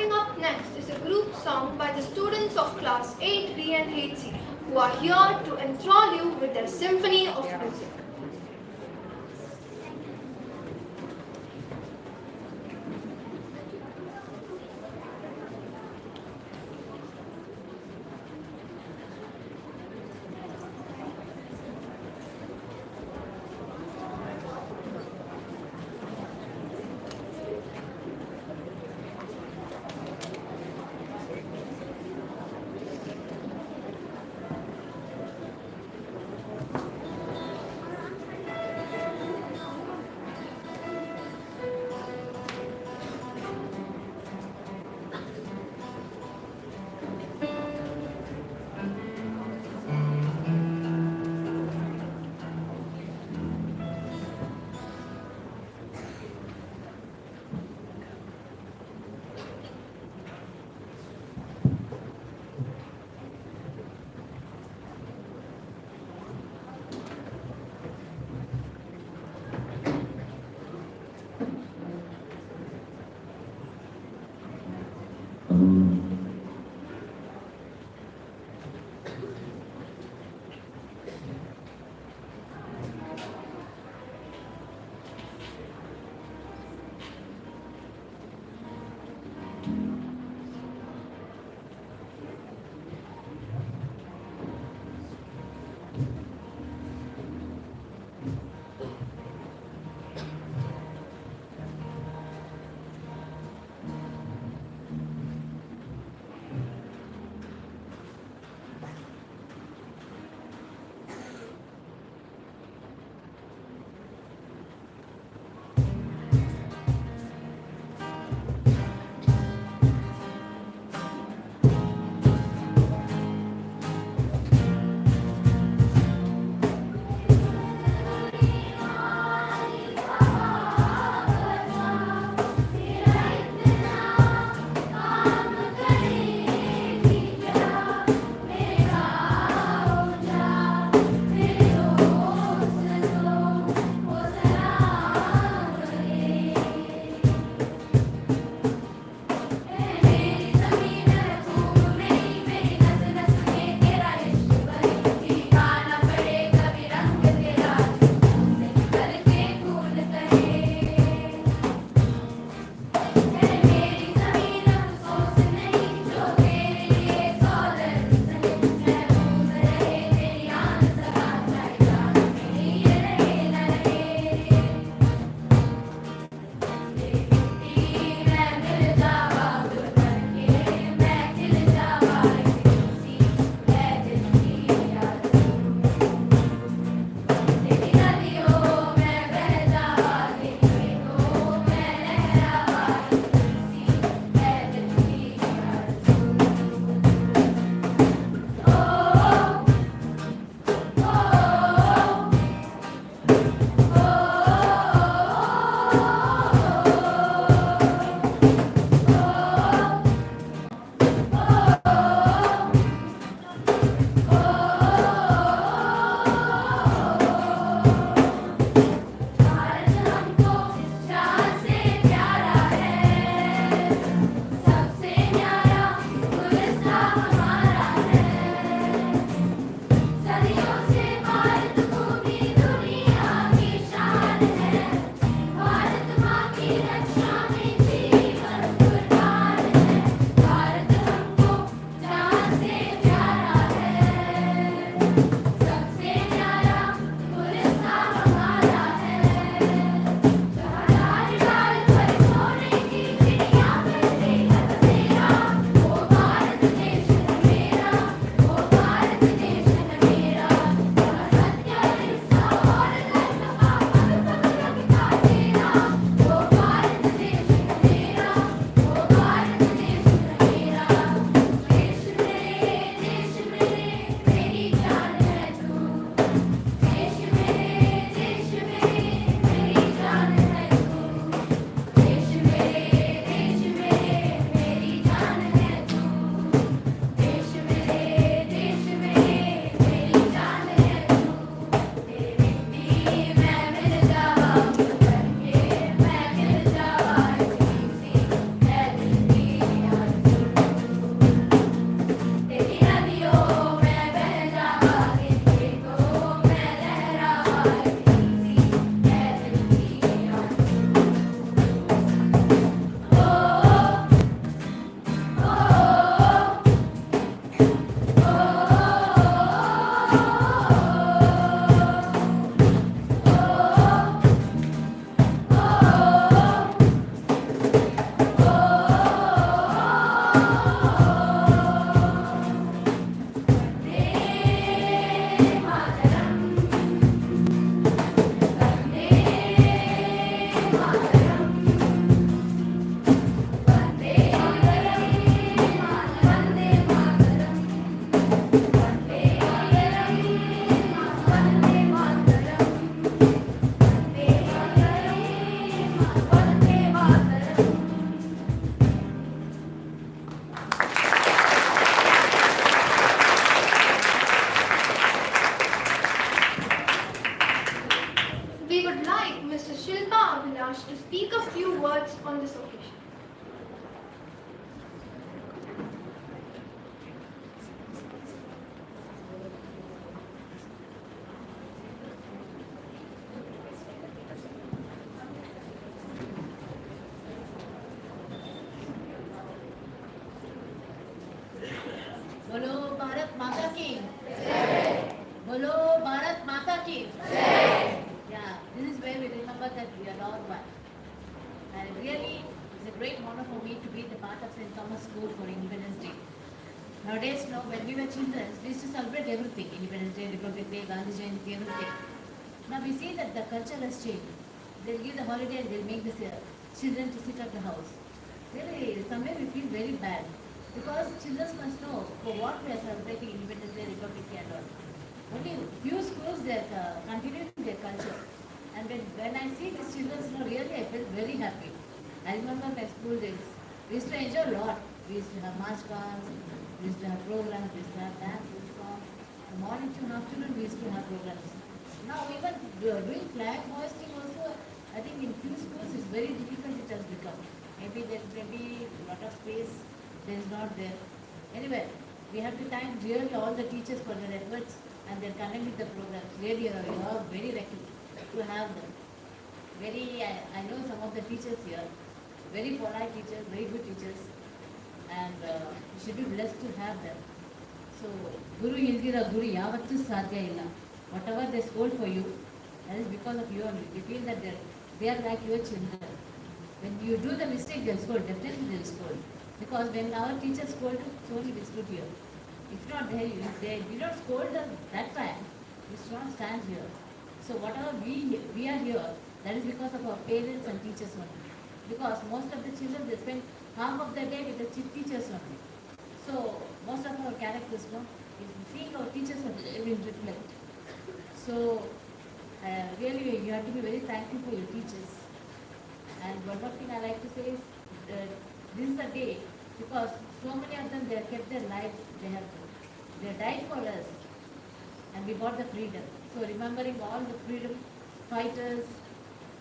Coming up next is a group song by the students of class 8B and 8C who are here to enthrall you with their symphony of music. बोलो भारत माता की बोलो भारत माता की Yeah, this is where we remember that we are all one. And really, it's a great honor for me to be the part of St. Thomas School for Independence Day. Nowadays, now, when we were children, we used to celebrate everything. Independence Day, Republic Day, Gandhi Jayanti, everything. Now we see that the culture has changed. They'll give the holiday and they'll make the children to sit at the house. Really, somewhere we feel very bad. Because children must know for what we are celebrating Independence Day, Republic Day and all. Only few schools they are continuing their culture. And when I see these children, really I feel very happy. I remember my school days. We used to enjoy a lot. We used to have march bands, we used to have programs, we used to have dances, songs. From morning to afternoon we used to have programs. Now even doing flag hoisting also, I think in few schools it's very difficult it has become. Maybe there may be a lot of space, there is not there. Anyway, we have to thank really all the teachers for their efforts and their conducting the programs. Really, you are very lucky to have them. I know some of the teachers here, very polite teachers, very good teachers, and you should be blessed to have them. So, Guru Hildira Guru Yavattu Sadhya Illa. Whatever they scold for you, that is because of you only. You feel that they are like your children. When you do the mistake, they'll scold. Definitely they'll scold. Because when our teachers scold, it's only we stood here. If not they did not scold us that time, we should not stand here. So whatever we are here, that is because of our parents and teachers only. Because most of the children, they spend half of the day with the teachers only. So most of our characters, seeing our teachers only, we reflect. So really, you have to be very thankful for your teachers. And one more thing I like to say is, this is the day because so many of them, they have kept their lives, they died for us, and we got the freedom. So remembering all the freedom fighters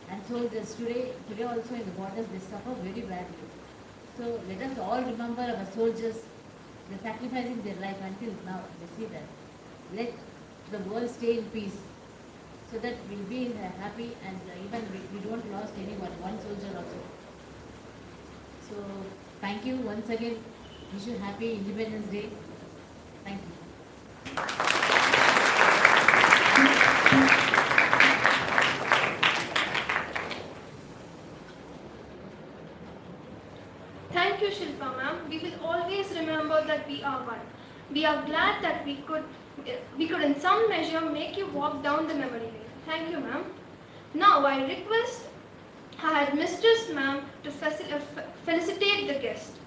and soldiers today also in the borders, they suffer very badly. So let us all remember our soldiers, they're sacrificing their life until now. We see that. Let the world stay in peace, so that we'll be happy and even we don't lost anyone, one soldier also. So thank you once again. Wish you happy Independence Day. Thank you. Thank you, Shilpa ma'am. We will always remember that we are one. We are glad that we could in some measure make you walk down the memory lane. Thank you, ma'am. Now I request our headmistress, ma'am, to felicitate the guest.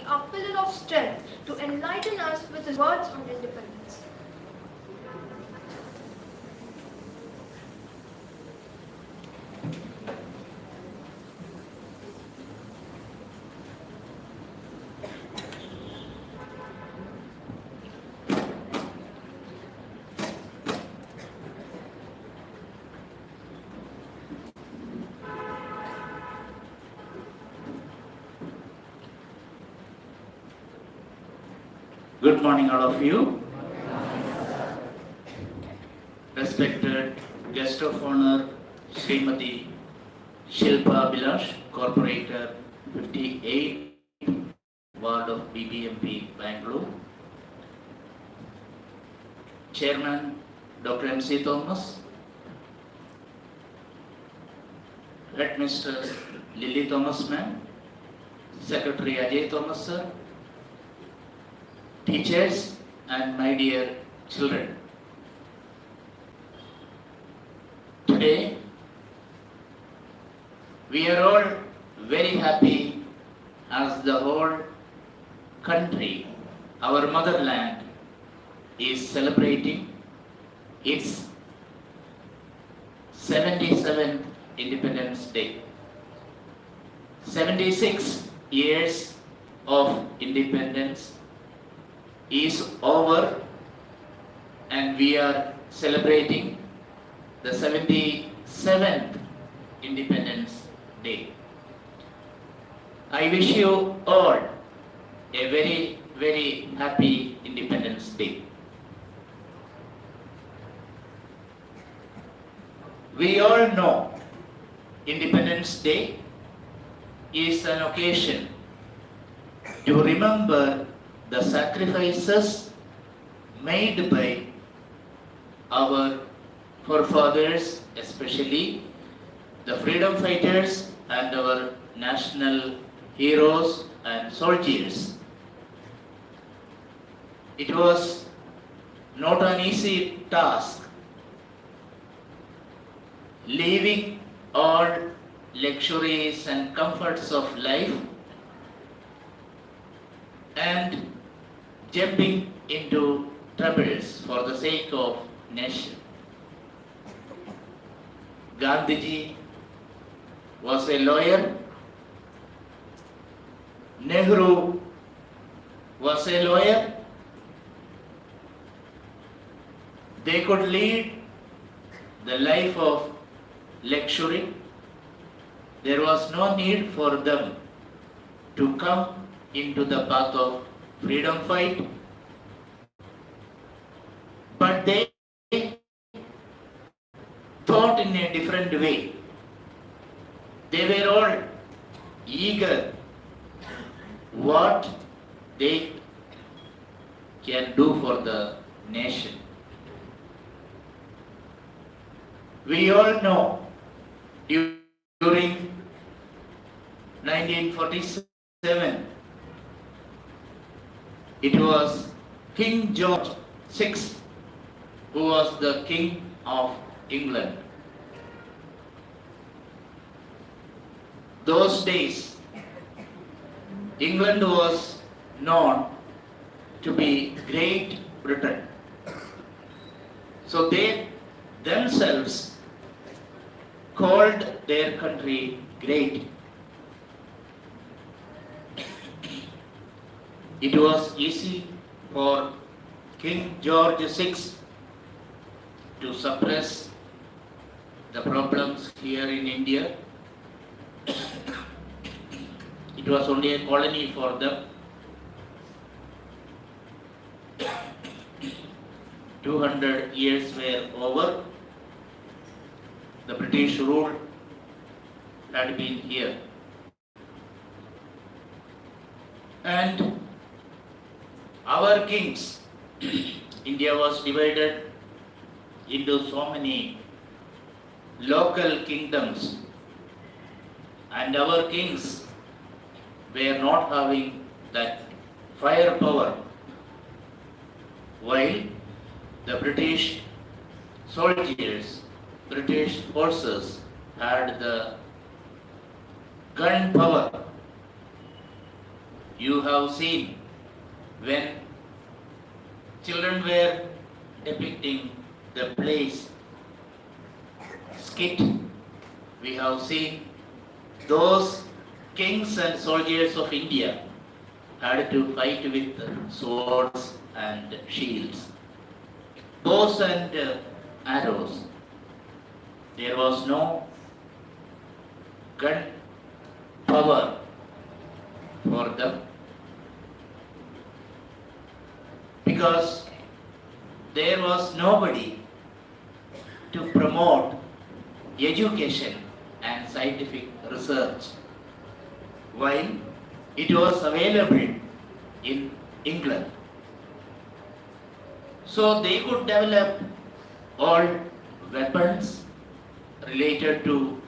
Our pillar of strength, to enlighten us with his words on independence. Good morning, all of you. Respected guest of honor, Srimati Shilpa Bilash, Corporator, 58 Ward of BBMP, Bangalore. Chairman, Dr. M.C. Thomas. Headmistress Lily Thomas, ma'am. Secretary Ajay Thomas, sir. Teachers and my dear children. Today, we are all very happy as the whole country, our motherland, is celebrating its 77th Independence Day. 76 years of independence is over, and we are celebrating the 77th Independence Day. I wish you all a very, very happy Independence Day. We all know Independence Day is an occasion to remember the sacrifices made by our forefathers, especially the freedom fighters and our national heroes and soldiers. It was not an easy task, leaving all luxuries and comforts of life and jumping into troubles for the sake of nation. Gandhiji was a lawyer. Nehru was a lawyer. They could lead the life of luxury. There was no need for them to come into the path of freedom fight, but they thought in a different way. They were all eager what they can do for the nation. We all know during 1947, it was King George VI who was the King of England. Those days, England was known to be Great Britain. So they themselves called their country great. It was easy for King George VI to suppress the problems here in India. It was only a colony for them. 200 years were over. The British rule had been here. And our kings, India was divided into so many local kingdoms, and our kings were not having that firepower, while the British soldiers, British forces had the gun power. You have seen when children were depicting the plays skit, we have seen those kings and soldiers of India had to fight with swords and shields, bows and arrows. There was no gun power for them because there was nobody to promote education and scientific research, while it was available in England. So they could develop all weapons related to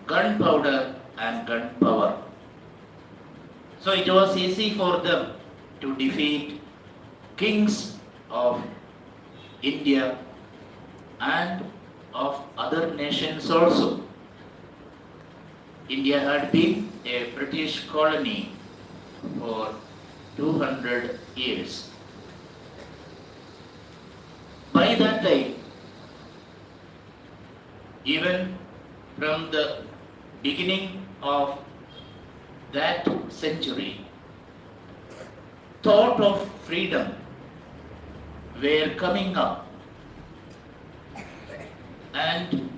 gunpowder and gun power. So it was easy for them to defeat kings of India and of other nations also. India had been a British colony for 200 years. By that time, even from the beginning of that century, thought of freedom were coming up, and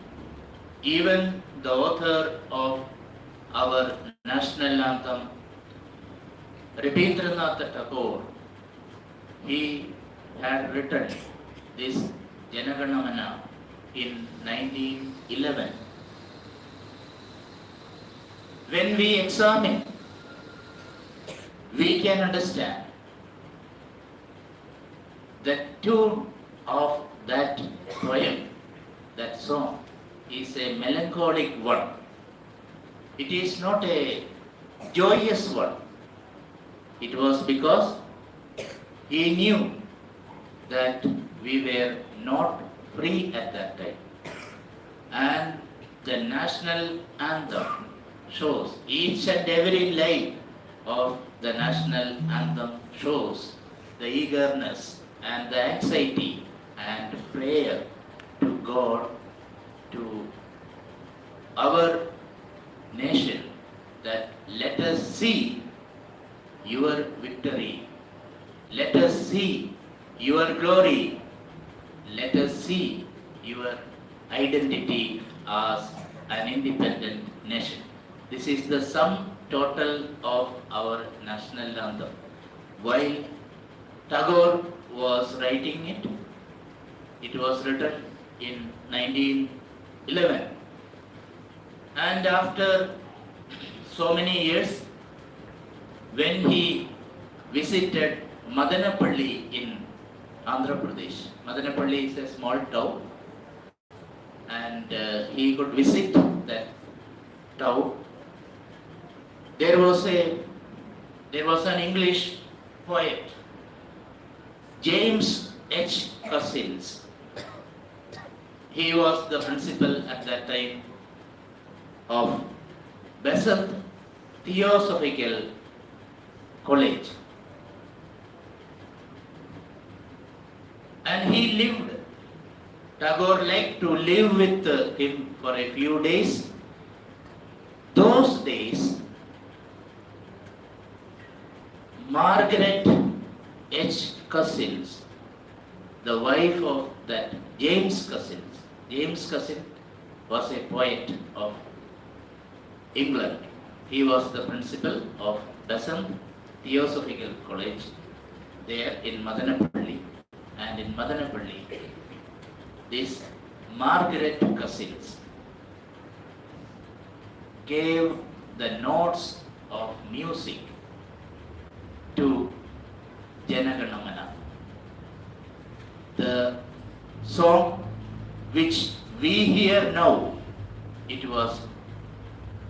even the author of our national anthem, Rabindranath Tagore, he had written this Janaganamana in 1911. When we examine, we can understand the tune of that poem, that song, is a melancholic one. It is not a joyous one. It was because he knew that we were not free at that time. And the national anthem shows, each and every line of the national anthem shows the eagerness and the anxiety and prayer to God, to our nation, that let us see your victory, let us see your glory, let us see your identity as an independent nation. This is the sum total of our national anthem. While Tagore was writing it, it was written in 1911. And after so many years, when he visited Madanapalli in Andhra Pradesh, Madanapalli is a small town, and he could visit that town. There was an English poet, James H. Cousins. He was the principal at that time of Besant Theosophical College. And he lived, Tagore liked to live with him for a few days. Those days, Margaret H. Cousins, the wife of that James Cousins was a poet of England. He was the principal of Besant Theosophical College there in Madanapalli. And in Madanapalli, this Margaret Cousins gave the notes of music to Janaganamana. The song which we hear now, it was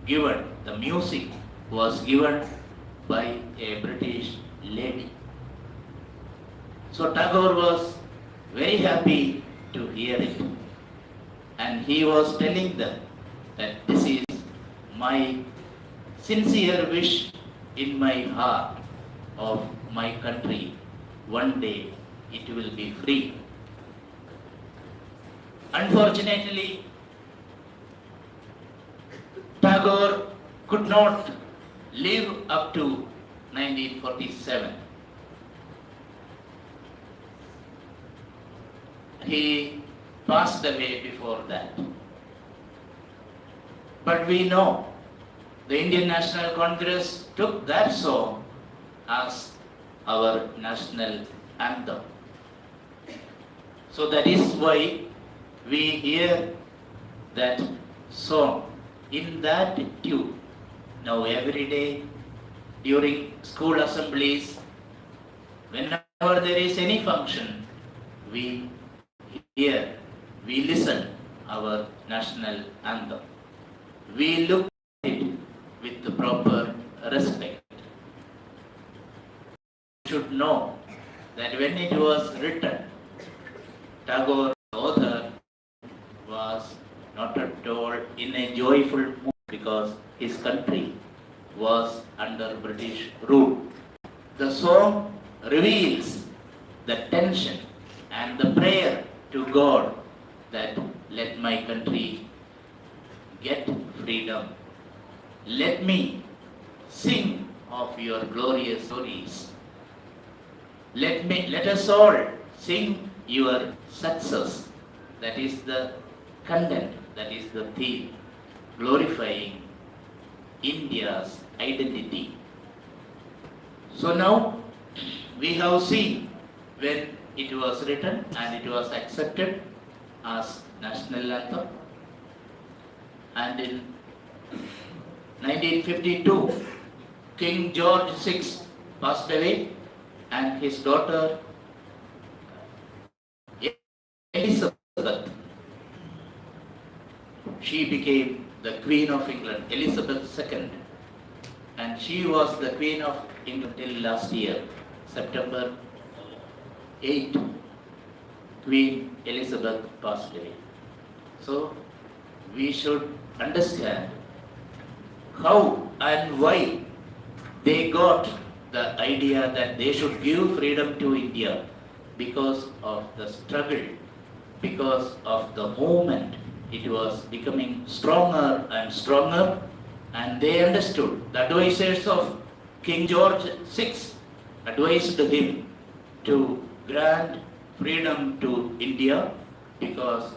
given, the music was given by a British lady. So Tagore was very happy to hear it, and he was telling them that this is my sincere wish in my heart of my country. One day it will be free. Unfortunately, Tagore could not live up to 1947. He passed away before that. But we know the Indian National Congress took that song as our national anthem. So that is why we hear that song in that tune. Now every day during school assemblies, whenever there is any function, we hear, we listen our national anthem. We look at it with the proper respect. You should know that when it was written, Tagore, the author, in a joyful mood because his country was under British rule. The song reveals the tension and the prayer to God that let my country get freedom. Let me sing of your glorious stories. Let us all sing your success. That is the content, that is the theme, glorifying India's identity. So now we have seen when it was written and it was accepted as national anthem. And in 1952, King George VI passed away and his daughter Elizabeth, she became the Queen of England, Elizabeth II, and she was the Queen of England till last year, September 8, Queen Elizabeth passed away. So we should understand how and why they got the idea that they should give freedom to India, because of the struggle, because of the movement. It was becoming stronger and stronger, and they understood. The advisors of King George VI advised him to grant freedom to India because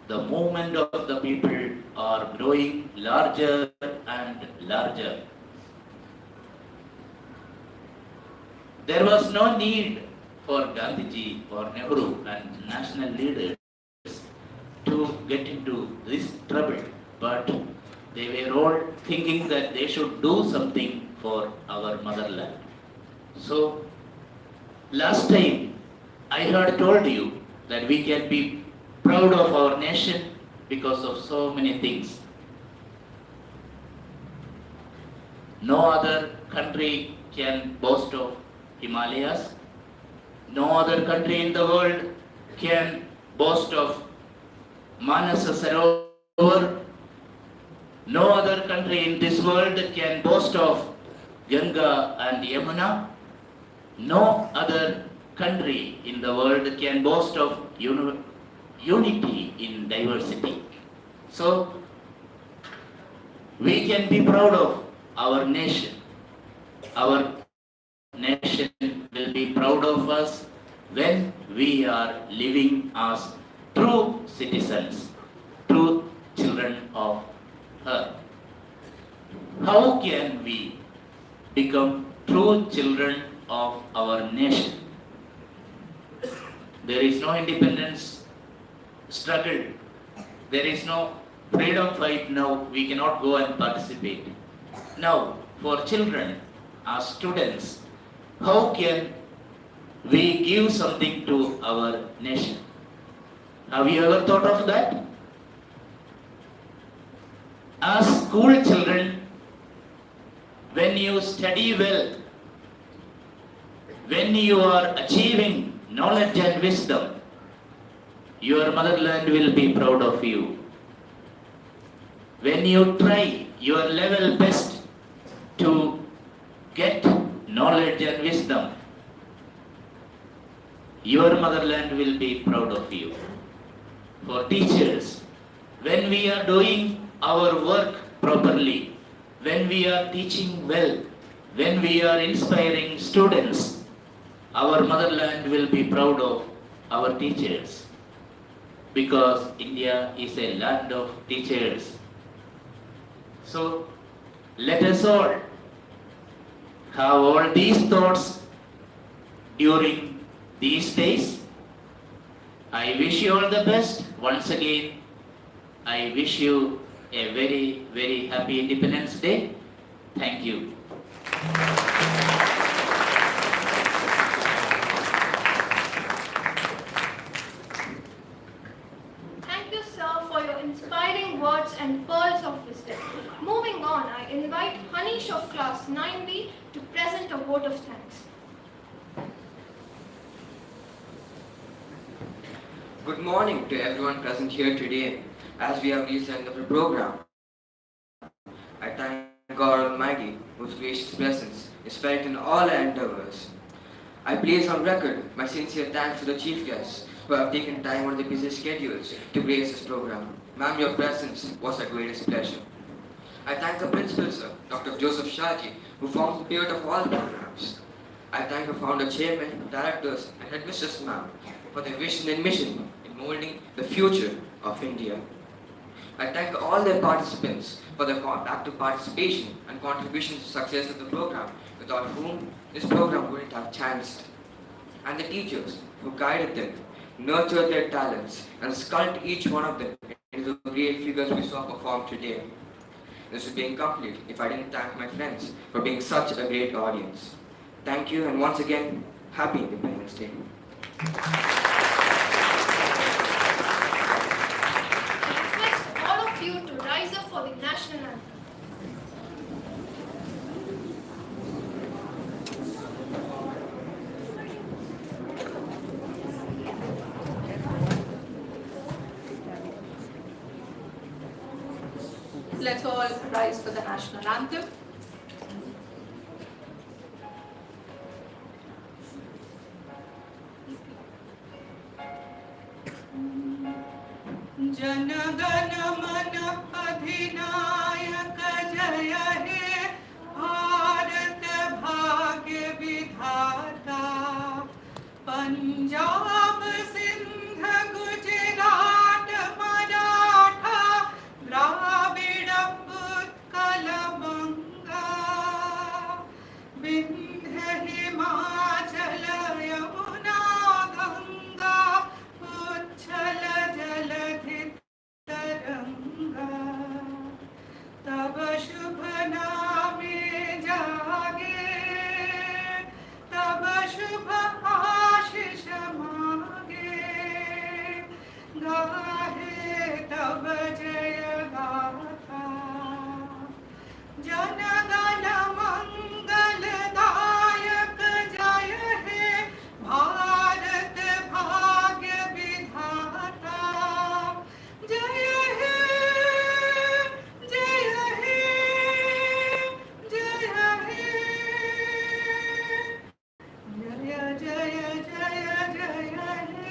the movement of the people are growing larger and larger. There was no need for Gandhiji or Nehru and national leaders to get into this trouble, but they were all thinking that they should do something for our motherland. So last time I had told you that we can be proud of our nation because of so many things. No other country can boast of Himalayas. No other country in the world can boast of Manasa Sarovar. No other country in this world can boast of Ganga and Yamuna. No other country in the world can boast of unity in diversity. So we can be proud of our nation. Our nation will be proud of us when we are living as true citizens, true children of her. How can we become true children of our nation? There is no independence struggle. There is no freedom fight now. We cannot go and participate. Now, for children, as students, how can we give something to our nation? Have you ever thought of that? As school children, when you study well, when you are achieving knowledge and wisdom, your motherland will be proud of you. When you try your level best to get knowledge and wisdom, your motherland will be proud of you. For teachers, when we are doing our work properly, when we are teaching well, when we are inspiring students, our motherland will be proud of our teachers, because India is a land of teachers. So let us all have all these thoughts during these days. I wish you all the best. Once again, I wish you a very, very happy Independence Day. Thank you. Thank you, sir, for your inspiring words and pearls of wisdom. Moving on, I invite Hanish of class 9B to present a vote of thanks. Good morning to everyone present here today as we have reached the end of the program. whose gracious presence is felt in all our endeavors. I place on record my sincere thanks to the chief guests who have taken time out of their busy schedules to grace this program. Ma'am, your presence was our greatest pleasure. I thank the principal, sir, Dr. Joseph Shaji, who forms the spirit of all the programs. I thank the founder, chairman, directors, and headmistress, ma'am, for their vision and mission in molding the future of India. I thank all their participants for their active participation and contribution to the success of the program, without whom this program wouldn't have chanced. And the teachers who guided them, nurtured their talents, and sculpted each one of them into the great figures we saw perform today. This would be incomplete if I didn't thank my friends for being such a great audience. Thank you, and once again, Happy Independence Day. All of you to rise up for the national anthem. Let's all rise for the national anthem. Jana Gana मन अधिनायक जय हे भारत भाग्य विधाता पंजाब सिंध गुजरात मराठा द्राविड़ उत्कल बंगा विंध्य हिमाचल यमुना गंगा उच्छल जलधि तरंगा तब शुभ नामे जागे तब शुभ आशीष मांगे गाहे तब जय गाथा जन गण मंगल दायक जय हे भारत भाग्य विधाता जय हे जय हे जय हे जय जय जय जय हे.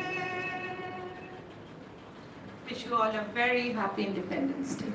Wish you all a very happy Independence Day.